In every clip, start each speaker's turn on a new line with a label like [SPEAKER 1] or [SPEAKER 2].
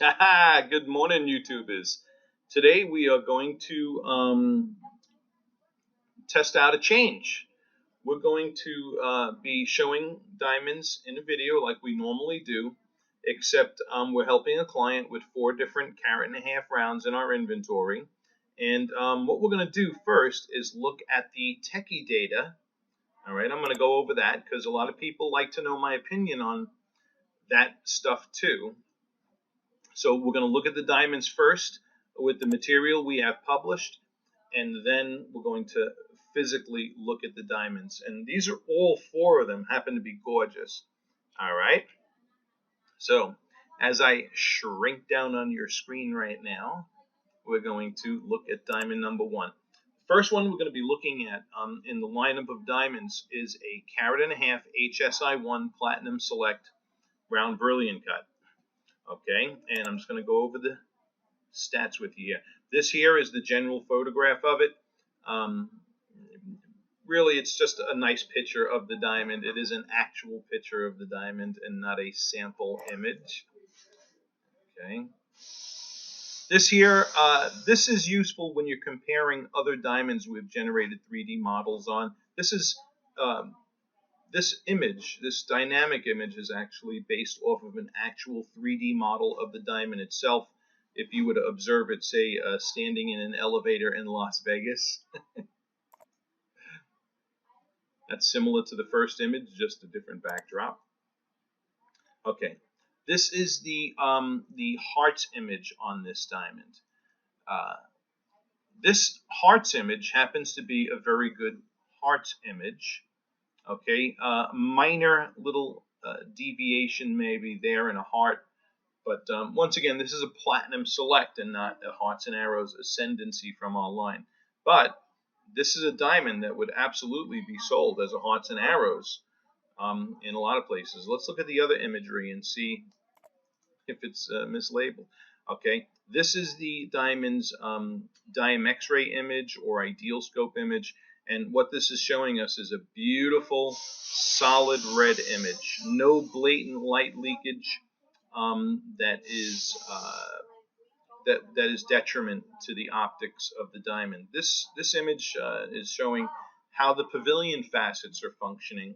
[SPEAKER 1] Haha, good morning, YouTubers. Today we are going to test out a change. We're going to be showing diamonds in a video like we normally do, except we're helping a client with 4 different carat and a half rounds in our inventory. And what we're going to do first is look at the techie data. All right, I'm going to go over that because a lot of people like to know my opinion on that stuff too. So we're going to look at the diamonds first with the material we have published, and then we're going to physically look at the diamonds. And these are all 4 of them happen to be gorgeous. All right. So as I shrink down on your screen right now, we're going to look at diamond number 1. First one we're going to be looking at in the lineup of diamonds is a carat and a half HSI1 Platinum Select round brilliant cut. Okay, and I'm just going to go over the stats with you here. This here is the general photograph of it. Really, it's just a nice picture of the diamond. It is an actual picture of the diamond and not a sample image. Okay. This here, this is useful when you're comparing other diamonds we've generated 3D models on. This is this image, this dynamic image, is actually based off of an actual 3D model of the diamond itself. If you were to observe it, say, standing in an elevator in Las Vegas. That's similar to the first image, just a different backdrop. Okay, this is the hearts image on this diamond. This hearts image happens to be a very good hearts image. Okay, minor little deviation maybe there in a heart, but once again, this is a platinum select and not a hearts and arrows ascendancy from our line. But this is a diamond that would absolutely be sold as a hearts and arrows in a lot of places. Let's look at the other imagery and see if it's mislabeled. Okay, this is the diamond's Dime X-ray image or ideal scope image. And what this is showing us is a beautiful, solid red image. No blatant light leakage that is detriment to the optics of the diamond. This image is showing how the pavilion facets are functioning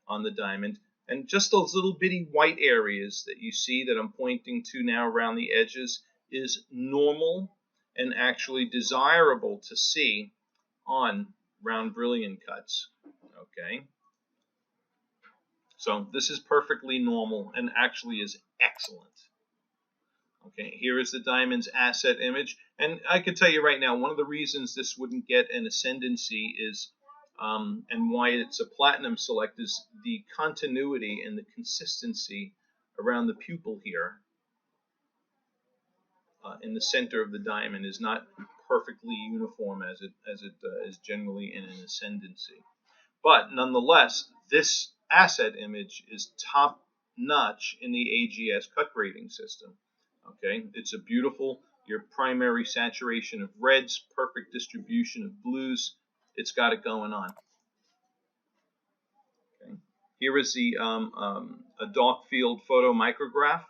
[SPEAKER 1] on the diamond. And just those little bitty white areas that you see that I'm pointing to now around the edges is normal and actually desirable to see on round brilliant cuts. Okay, so this is perfectly normal and actually is excellent. Okay, here is the diamond's asset image, and I can tell you right now, one of the reasons this wouldn't get an ascendancy is, and why it's a platinum select, is the continuity and the consistency around the pupil here in the center of the diamond is not perfectly uniform as it is generally in an ascendancy. But nonetheless, this asset image is top notch in the AGS cut grading system. Okay, it's a beautiful, your primary saturation of reds, perfect distribution of blues. It's got it going on. Okay, here is the a dark field photo micrograph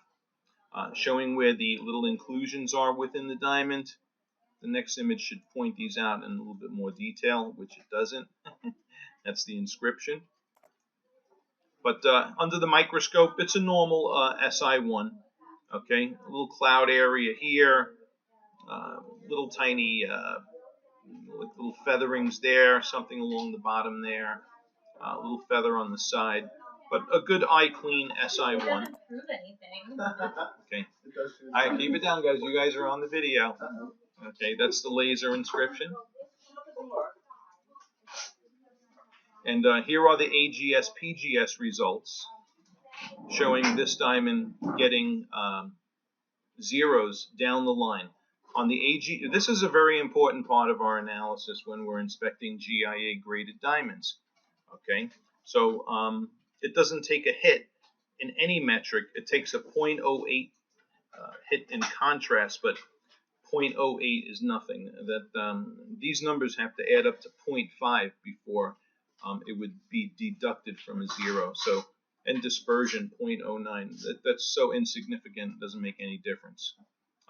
[SPEAKER 1] showing where the little inclusions are within the diamond. The next image should point these out in a little bit more detail, which it doesn't. That's the inscription. But under the microscope, it's a normal SI1. Okay, a little cloud area here, little tiny little featherings there, something along the bottom there, a little feather on the side, but a good eye clean SI1.
[SPEAKER 2] It doesn't prove anything.
[SPEAKER 1] Okay, all right, keep it down, guys. You guys are on the video. Okay, that's the laser inscription. And here are the AGS PGS results showing this diamond getting zeros down the line. On the AG, this is a very important part of our analysis when we're inspecting GIA graded diamonds. Okay, so it doesn't take a hit in any metric. It takes a 0.08 hit in contrast, but 0.08 is nothing. That these numbers have to add up to 0.5 before it would be deducted from a zero. So and dispersion 0.09. That's so insignificant, it doesn't make any difference.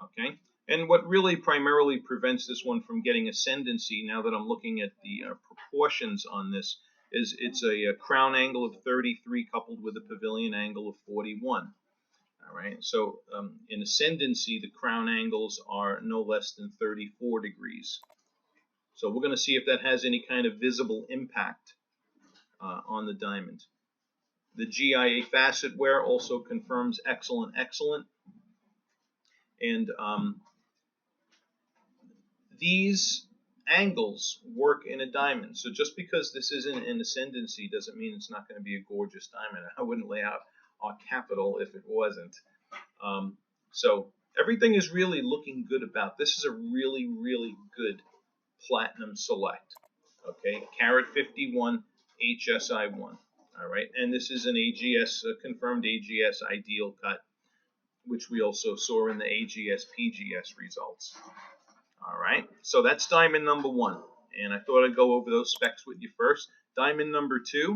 [SPEAKER 1] Okay, and what really primarily prevents this one from getting ascendancy, now that I'm looking at the proportions on this, is it's a crown angle of 33 coupled with a pavilion angle of 41. All right, so in ascendancy, the crown angles are no less than 34 degrees. So we're going to see if that has any kind of visible impact on the diamond. The GIA facet wear also confirms excellent, excellent. And these angles work in a diamond. So just because this isn't in ascendancy doesn't mean it's not going to be a gorgeous diamond. I wouldn't lay out our capital if it wasn't. So everything is really looking good about this. Is a really, really good platinum select. Okay, carat 51 HSI1. All right, and this is an AGS, confirmed AGS ideal cut, which we also saw in the AGS PGS results. All right, so that's diamond number 1, and I thought I'd go over those specs with you first. Diamond number 2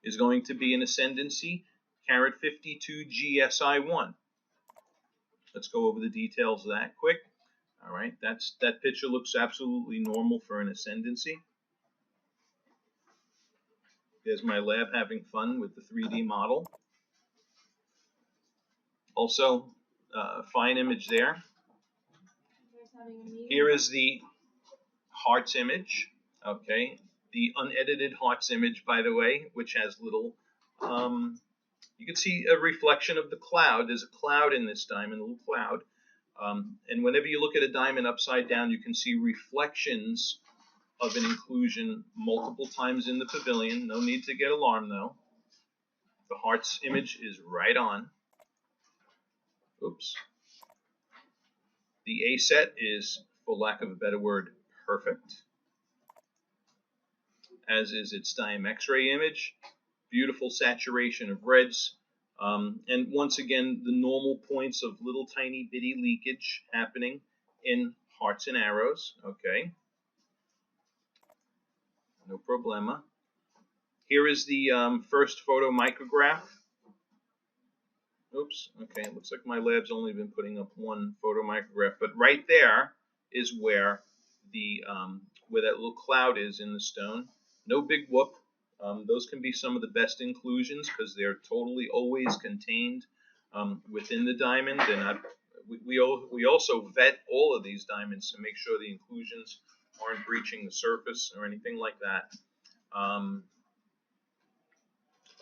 [SPEAKER 1] is going to be an ascendancy, carat 52 GSI1. Let's go over the details of that quick. All right, that picture looks absolutely normal for an ascendancy. There's my lab having fun with the 3D model. Also, fine image there. Here is the hearts image. Okay, the unedited hearts image, by the way, which has little, you can see a reflection of the cloud. There's a cloud in this diamond, a little cloud. And whenever you look at a diamond upside down, you can see reflections of an inclusion multiple times in the pavilion. No need to get alarmed, though. The hearts image is right on. Oops. The A set is, for lack of a better word, perfect, as is its Dime X-ray image. Beautiful saturation of reds. And once again, the normal points of little tiny bitty leakage happening in hearts and arrows. Okay. No problema. Here is the first photo micrograph. Oops, okay, it looks like my lab's only been putting up one photo micrograph, but right there is where the where that little cloud is in the stone. No big whoop. Those can be some of the best inclusions because they're totally always contained within the diamond, and we also vet all of these diamonds to make sure the inclusions aren't breaching the surface or anything like that.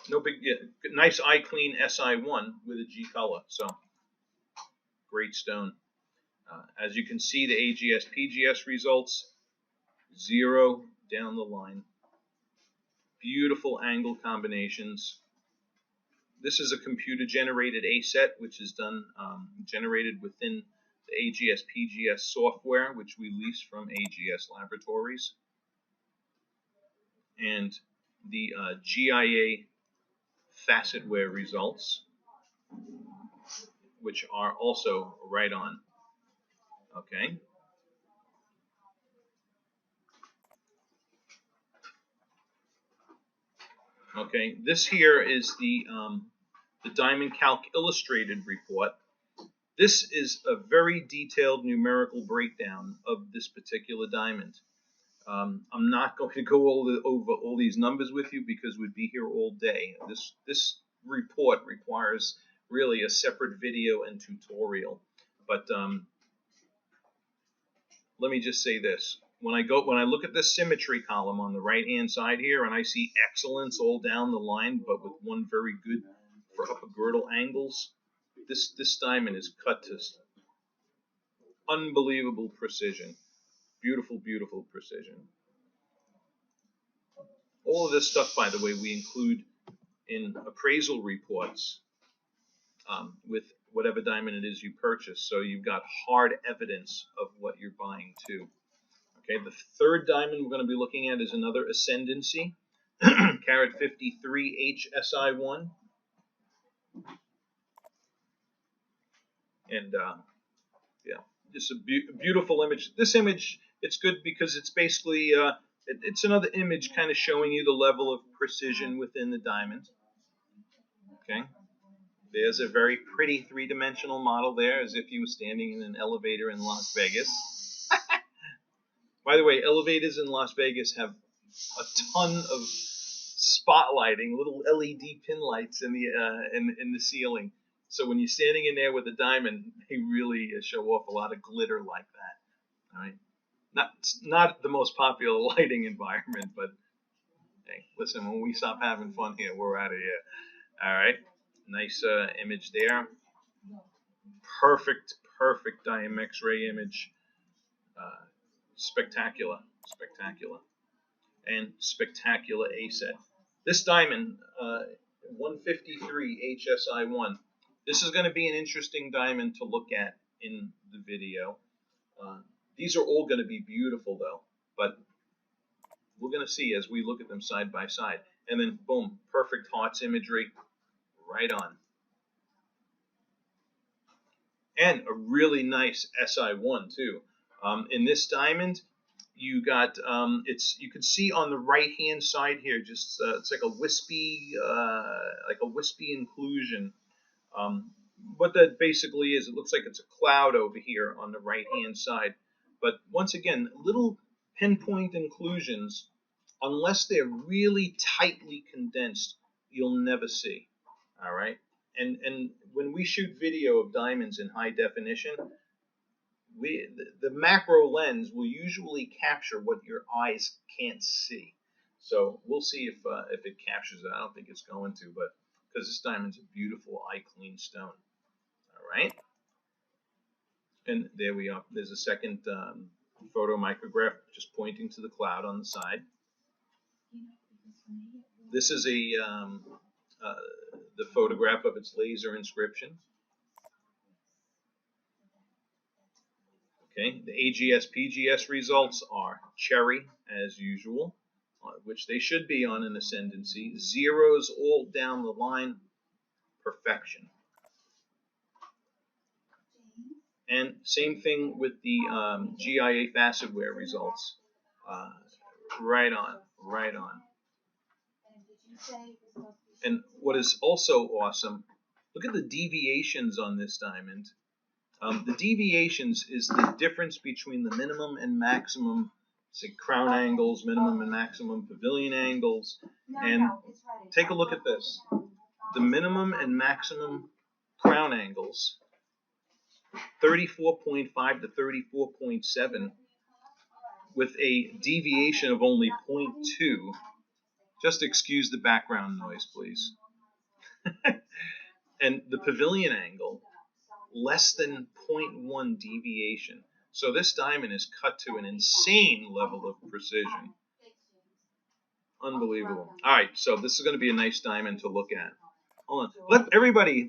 [SPEAKER 1] No big, yeah, nice eye clean SI1 with a G color, so great stone. As you can see, the AGS PGS results, 0 down the line. Beautiful angle combinations. This is a computer generated A set, which is done generated within the AGS PGS software, which we lease from AGS Laboratories, and the GIA facet wear results, which are also right on. Okay. Okay. This here is the Diamond Calc Illustrated report. This is a very detailed numerical breakdown of this particular diamond. I'm not going to go over all these numbers with you because we'd be here all day. This report requires really a separate video and tutorial. But let me just say this: when I look at the symmetry column on the right-hand side here, and I see excellence all down the line, but with one very good for upper girdle angles, this diamond is cut to unbelievable precision. Beautiful, beautiful precision. All of this stuff, by the way, we include in appraisal reports with whatever diamond it is you purchase. So you've got hard evidence of what you're buying too. Okay, the third diamond we're going to be looking at is another ascendancy, carat 53 HSI1. And yeah, just a beautiful image. This image, it's good because it's basically, it's another image kind of showing you the level of precision within the diamond. Okay, there's a very pretty three-dimensional model there, as if you were standing in an elevator in Las Vegas. By the way, elevators in Las Vegas have a ton of spotlighting, little LED pin lights in the ceiling. So when you're standing in there with a diamond, they really show off a lot of glitter like that. All right, not the most popular lighting environment, but hey, listen, when we stop having fun here, we're out of here. All right, nice image there. Perfect Diamex ray image. Spectacular, and spectacular A set. This diamond, 153 HSI1. This is going to be an interesting diamond to look at in the video. These are all going to be beautiful though, but we're going to see as we look at them side by side. And then boom, perfect hearts imagery, right on. And a really nice SI1 too. In this diamond, you got you can see on the right hand side here, just it's like a wispy inclusion. What that basically is, it looks like it's a cloud over here on the right hand side. But once again, little pinpoint inclusions, unless they're really tightly condensed, you'll never see. All right. And when we shoot video of diamonds in high definition, the macro lens will usually capture what your eyes can't see. So we'll see if it captures it. I don't think it's going to, but because this diamond's a beautiful eye clean stone. All right. And there we are. There's a second photo micrograph just pointing to the cloud on the side. This is the photograph of its laser inscription. Okay, the AGS PGS results are cherry as usual, which they should be on an ascendancy. Zeros all down the line, perfection. And same thing with the GIA facet wear results. Right on, right on. And what is also awesome, look at the deviations on this diamond. The deviations is the difference between the minimum and maximum, say, crown angles, minimum and maximum pavilion angles. And take a look at this. The minimum and maximum crown angles, 34.5 to 34.7, with a deviation of only 0.2. Just excuse the background noise, please. And the pavilion angle, less than 0.1 deviation. So this diamond is cut to an insane level of precision. Unbelievable. All right, so this is going to be a nice diamond to look at. Hold on. Let everybody,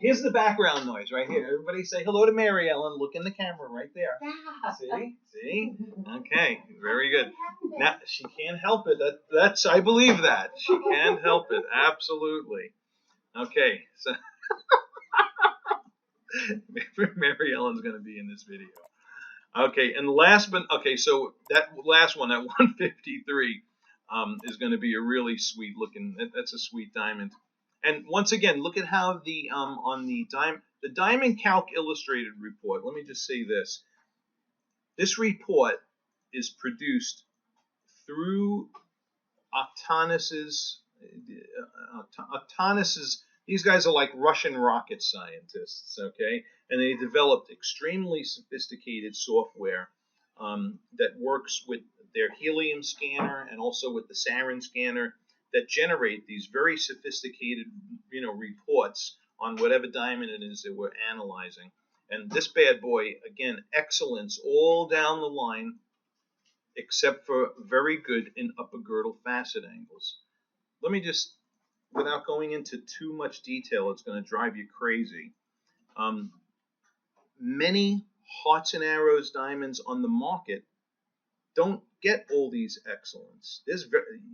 [SPEAKER 1] here's the background noise right here. Everybody say hello to Mary Ellen. Look in the camera right there. See? Okay, very good. Now, she can't help it. That's I believe that. She can't help it. Absolutely. Okay, so Mary Ellen's going to be in this video. Okay, and so that last one, that 153, is going to be a really sweet looking. That's a sweet diamond. And once again, look at how the on the Diamond Calc Illustrated report. Let me just say this: this report is produced through Octanus's. These guys are like Russian rocket scientists, okay? And they developed extremely sophisticated software that works with their helium scanner and also with the sarin scanner that generate these very sophisticated, reports on whatever diamond it is that we're analyzing. And this bad boy, again, excellence all down the line, except for very good in upper girdle facet angles. Let me just, without going into too much detail, it's going to drive you crazy. Many hearts and arrows diamonds on the market don't get all these excellence.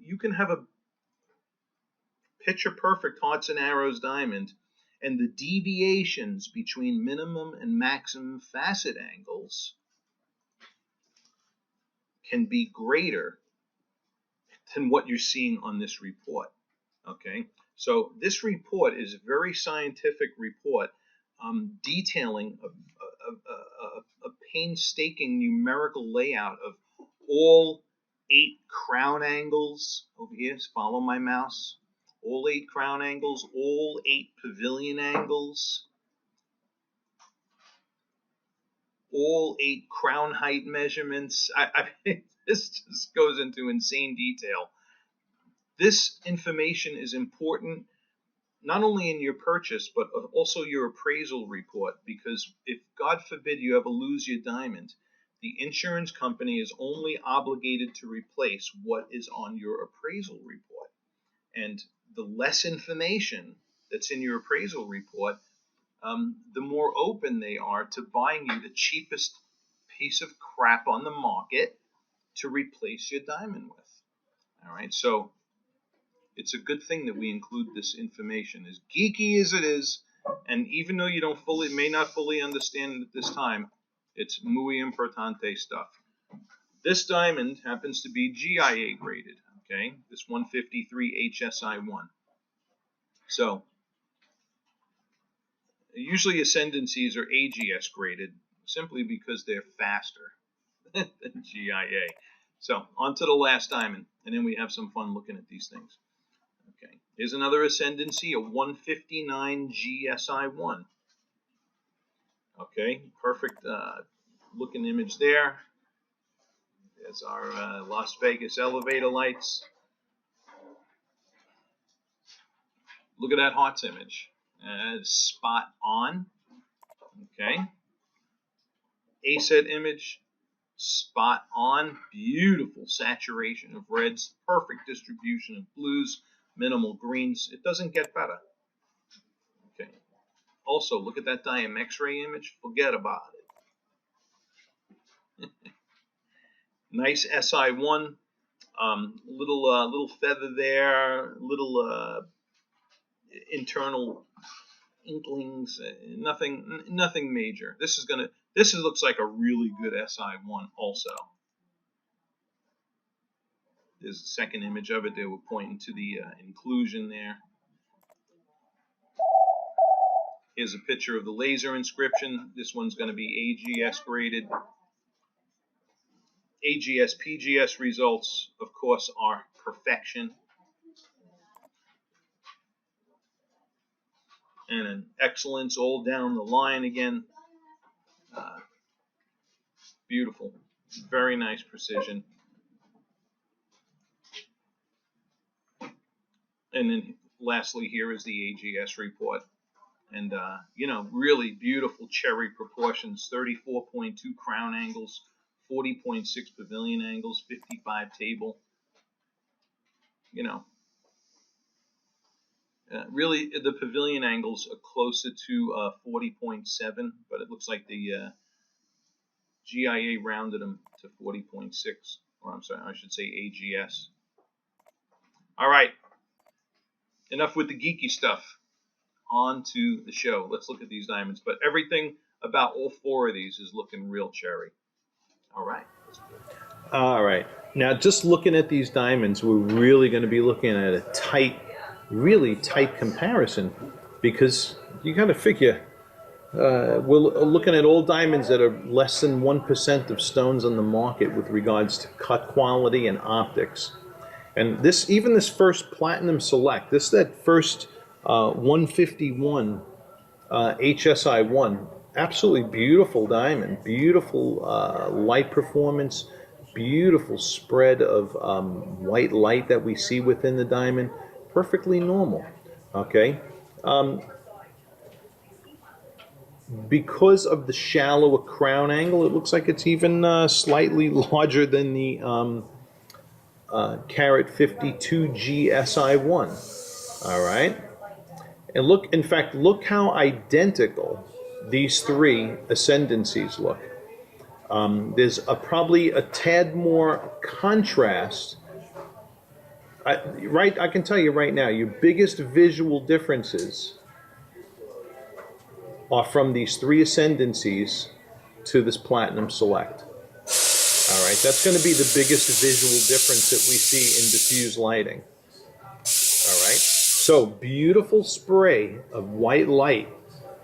[SPEAKER 1] You can have a picture perfect hearts and arrows diamond, and the deviations between minimum and maximum facet angles can be greater than what you're seeing on this report. Okay, So this report is a very scientific report, detailing a painstaking numerical layout of all 8 crown angles. Over here, follow my mouse. All 8 crown angles, all 8 pavilion angles, all 8 crown height measurements. I mean, this just goes into insane detail. This information is important not only in your purchase, but also your appraisal report, because if, God forbid, you ever lose your diamond, the insurance company is only obligated to replace what is on your appraisal report. And the less information that's in your appraisal report, the more open they are to buying you the cheapest piece of crap on the market to replace your diamond with. All right, so it's a good thing that we include this information, as geeky as it is, and even though you may not fully understand it at this time, it's muy importante stuff. This diamond happens to be GIA graded, okay? This 153 HSI1. So usually ascendancies are AGS graded simply because they're faster than GIA. So on to the last diamond, and then we have some fun looking at these things. Okay, here's another ascendancy, a 159 GSI1. Okay, perfect looking image there. There's our Las Vegas elevator lights. Look at that hearts image. Spot on. Okay. ASET image, spot on. Beautiful saturation of reds, perfect distribution of blues, minimal greens. It doesn't get better. Okay. Also, look at that Diam X-ray image. Forget about it. Nice SI1. Little feather there. Little internal inklings. Nothing major. This looks like a really good SI1 also. There's a second image of it. They were pointing to the inclusion there. Here's a picture of the laser inscription. This one's going to be AGS graded. AGS, PGS results, of course, are perfection. And an excellence all down the line again. Beautiful. Very nice precision. And then lastly, here is the AGS report. And, really beautiful cherry proportions, 34.2 crown angles, 40.6 pavilion angles, 55 table. Really, the pavilion angles are closer to 40.7, but it looks like the GIA rounded them to 40.6, or I'm sorry, I should say AGS. All right, enough with the geeky stuff. On to the show. Let's look at these diamonds. But everything about all 4 of these is looking real cherry. All right.
[SPEAKER 3] All right. Now, just looking at these diamonds, we're really going to be looking at a really tight comparison, because you got to figure we're looking at all diamonds that are less than 1% of stones on the market with regards to cut quality and optics. And even this first Platinum Select, that first 151 HSI1, absolutely beautiful diamond, beautiful light performance, beautiful spread of white light that we see within the diamond, perfectly normal. Okay, because of the shallower crown angle, it looks like it's even slightly larger than the Carat 52 GSI1. All right. And look how identical these 3 ascendancies look. There's probably a tad more contrast. I can tell you right now, your biggest visual differences are from these 3 ascendancies to this Platinum Select. All right, that's going to be the biggest visual difference that we see in diffuse lighting. All right. So beautiful spray of white light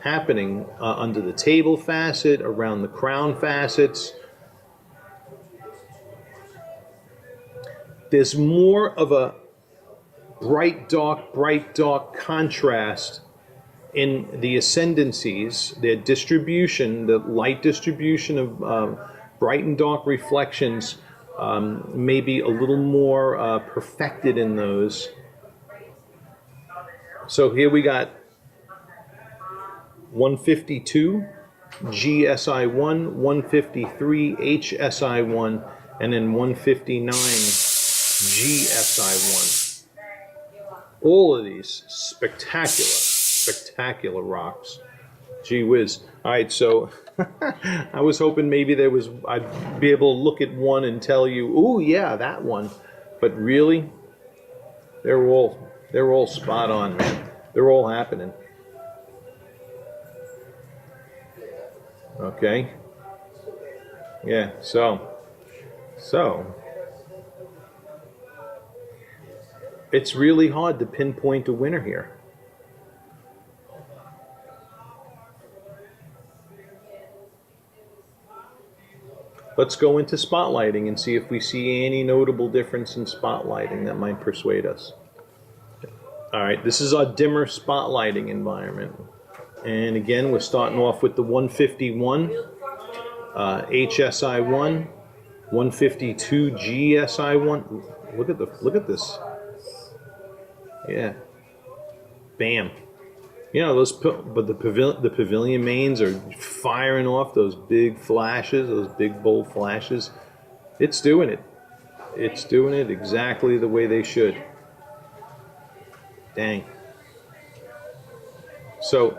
[SPEAKER 3] happening under the table facet, around the crown facets. There's more of a bright, dark contrast in the ascendancies, their distribution, the light distribution of bright and dark reflections may be a little more perfected in those. So here we got 152 GSI1, 153 HSI1, and then 159 GSI1. All of these spectacular rocks. Gee whiz. All right, so I was hoping maybe I'd be able to look at one and tell you, ooh, yeah, that one. But really, they're all spot on, man. They're all happening. Okay. Yeah, so it's really hard to pinpoint a winner here. Let's go into spotlighting and see if we see any notable difference in spotlighting that might persuade us. All right, this is our dimmer spotlighting environment. And again, we're starting off with the 151 HSI1, 152 GSI1. Look at this. Yeah. Bam. You know, but the pavilion mains are firing off those big flashes, those big bold flashes. It's doing it. It's doing it exactly the way they should. Dang. So,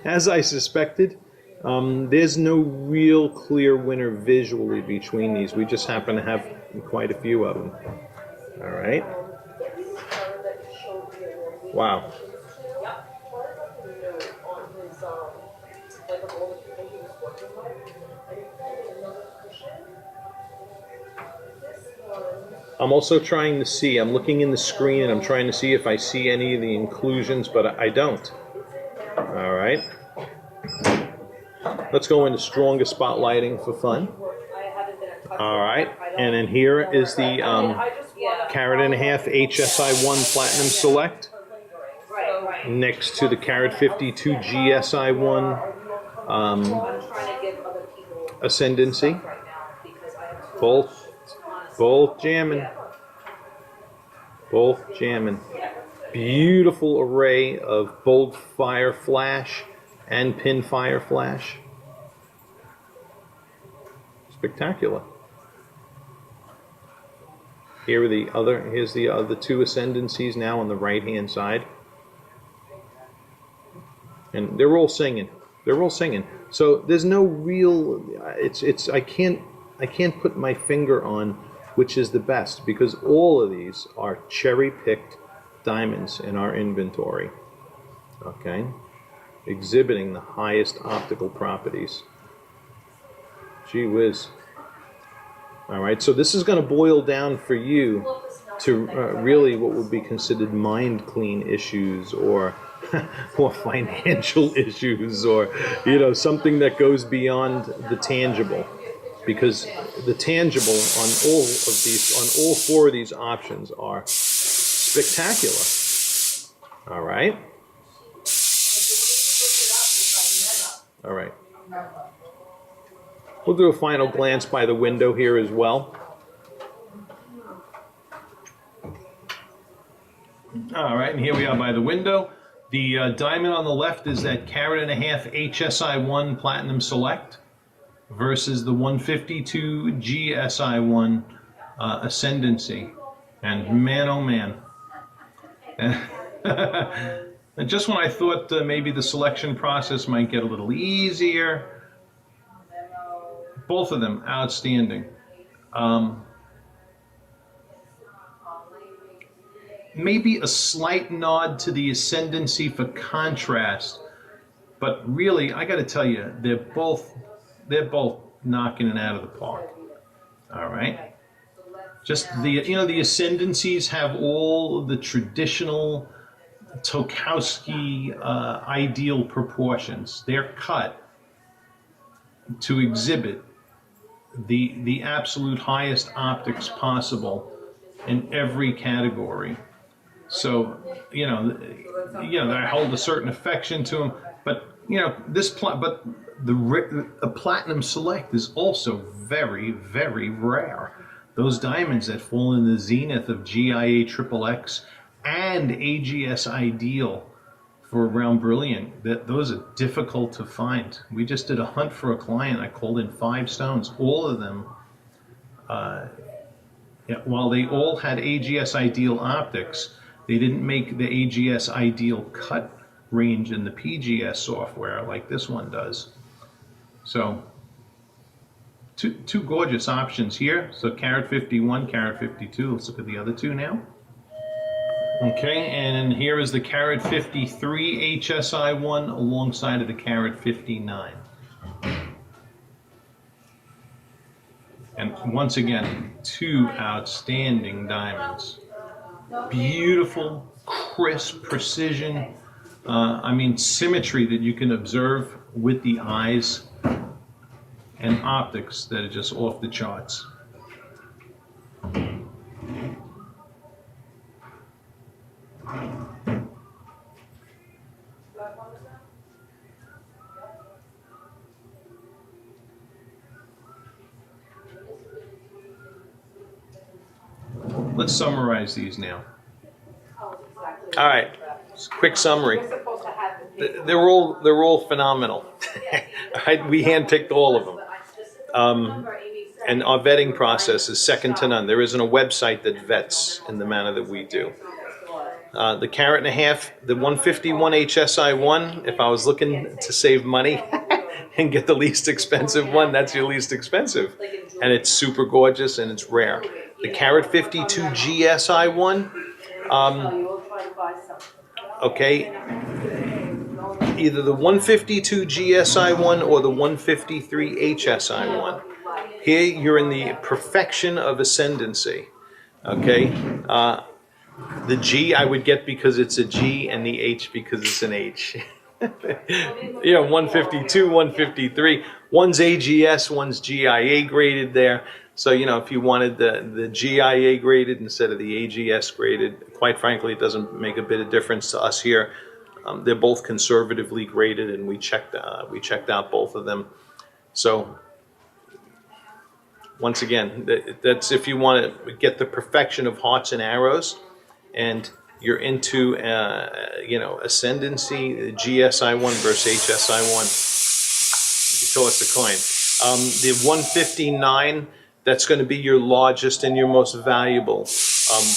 [SPEAKER 3] as I suspected, there's no real clear winner visually between these. We just happen to have quite a few of them. All right. Wow. I'm also trying to see, I'm looking in the screen and I'm trying to see if I see any of the inclusions, but I don't. All right. Let's go into stronger spotlighting for fun. All right. And then here is the carat and a half HSI1 Platinum Select next to the carat 52 GSI1 Ascendancy. Both jamming. Both jamming. Beautiful array of bold fire flash and pin fire flash. Spectacular. Here's the other two ascendancies now on the right hand side. And they're all singing. They're all singing. So there's no real I can't put my finger on which is the best, because all of these are cherry-picked diamonds in our inventory. Okay? Exhibiting the highest optical properties. Gee whiz. All right, so this is going to boil down for you to really what would be considered mind clean issues, or financial issues, or something that goes beyond the tangible, because the tangible on all four of these options are spectacular. All right. All right. We'll do a final glance by the window here as well. All right, and here we are by the window. The diamond on the left is that carat and a half HSI1 Platinum Select versus the 152 GSI1 Ascendancy. And man, oh man. And just when I thought maybe the selection process might get a little easier, both of them outstanding. Maybe a slight nod to the ascendancy for contrast, but really, I got to tell you, they're both knocking it out of the park. All right. Just the, you know, the ascendancies have all the traditional Tokowski ideal proportions. They're cut to exhibit the absolute highest optics possible in every category. So, I hold a certain affection to them, but a platinum select is also very, very rare. Those diamonds that fall in the zenith of GIA XXX and AGS ideal for round brilliant, those are difficult to find. We just did a hunt for a client. I called in 5 stones. All of them, while they all had AGS ideal optics, they didn't make the AGS ideal cut range in the PGS software like this one does. So two gorgeous options here. So carat 51, carat 52. Let's look at the other two now. Okay, and here is the carat 53 HSI1 alongside of the carat 59. And once again, 2 outstanding diamonds. Beautiful, crisp precision. Symmetry that you can observe with the eyes, and optics that are just off the charts. Let's summarize these now. All right, quick summary. They're all phenomenal. We handpicked all of them. And our vetting process is second to none. There isn't a website that vets in the manner that we do. The carat and a half, the 151 HSI1, if I was looking to save money and get the least expensive one, that's your least expensive. And it's super gorgeous and it's rare. The carat 52 GSI1, either the 152 GSI1 or the 153 HSI1. Here you're in the perfection of ascendancy. Okay, the G I would get because it's a G, and the H because it's an H. 152, 153. One's AGS, one's GIA graded there. So, if you wanted the GIA graded instead of the AGS graded, quite frankly, it doesn't make a bit of difference to us here. They're both conservatively graded, and we checked out both of them. So, once again, that's if you want to get the perfection of hearts and arrows, and you're into ascendancy, GSI1 versus HSI1. You toss a coin. The 159. That's going to be your largest and your most valuable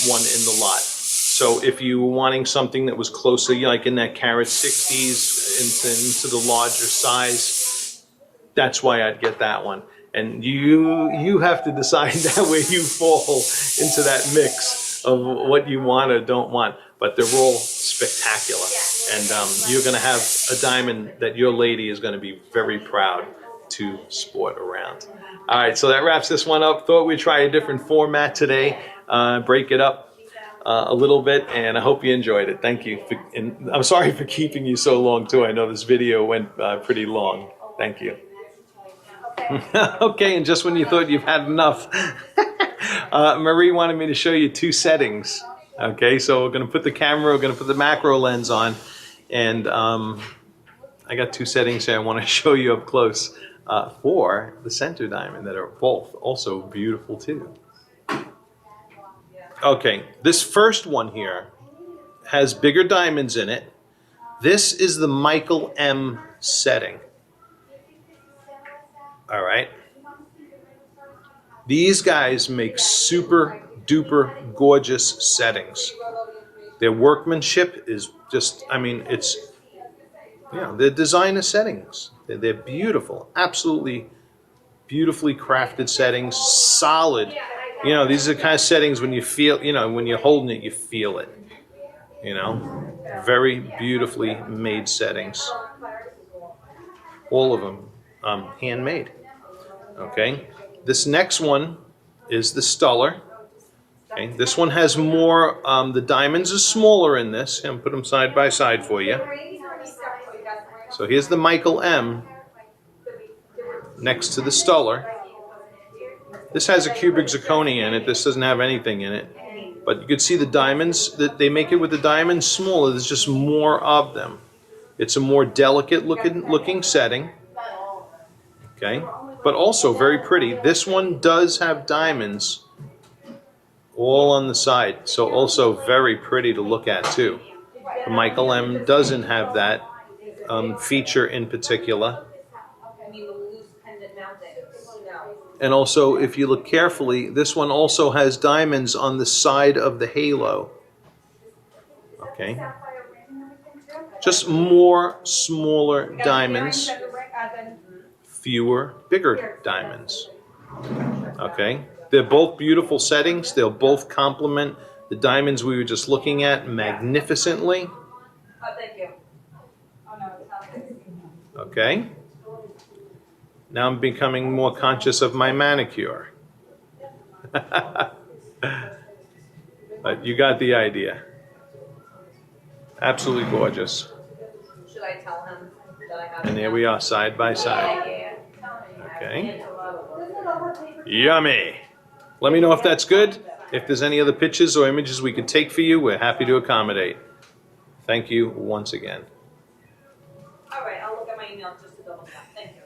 [SPEAKER 3] one in the lot. So if you were wanting something that was closer, like in that carat 60s, into the larger size, that's why I'd get that one. And you have to decide that where you fall into that mix of what you want or don't want. But they're all spectacular. And you're going to have a diamond that your lady is going to be very proud to sport around. All right, so that wraps this one up. Thought we'd try a different format today, break it up a little bit, and I hope you enjoyed it. Thank you. And I'm sorry for keeping you so long, too. I know this video went pretty long. Thank you. Okay, and just when you thought you've had enough, Marie wanted me to show you 2 settings. Okay, so we're going to put the camera, we're going to put the macro lens on, and I got 2 settings here I want to show you up close. For the center diamond that are both also beautiful too. Okay, this first one here has bigger diamonds in it. This is the Michael M setting. All right. These guys make super duper gorgeous settings. Their workmanship is just, it's, the design of settings. They're beautiful, absolutely beautifully crafted settings, solid. These are the kind of settings when you feel, when you're holding it, you feel it. Very beautifully made settings. All of them handmade. Okay, this next one is the Stuller Okay, this one has more, the diamonds are smaller in this, and put them side by side for you. So here's the Michael M next to the Stuller. This has a cubic zirconia in it, this doesn't have anything in it. But you can see the diamonds, that they make it with the diamonds smaller, there's just more of them. It's a more delicate looking setting. Okay, but also very pretty. This one does have diamonds all on the side, so also very pretty to look at too. The Michael M doesn't have that feature in particular. And also, if you look carefully, this one also has diamonds on the side of the halo. Okay, just more smaller diamonds, fewer bigger diamonds. Okay, they're both beautiful settings. They'll both complement the diamonds we were just looking at magnificently. Okay, now I'm becoming more conscious of my manicure. But you got the idea. Absolutely gorgeous.
[SPEAKER 2] Should I tell him that I have?
[SPEAKER 3] And there we are, side by side.
[SPEAKER 2] Yeah.
[SPEAKER 3] Okay. Yummy. Let me know if that's good. If there's any other pictures or images we could take for you, we're happy to accommodate. Thank you once again.
[SPEAKER 2] All right, I'll look at my email just to double check. Thank you.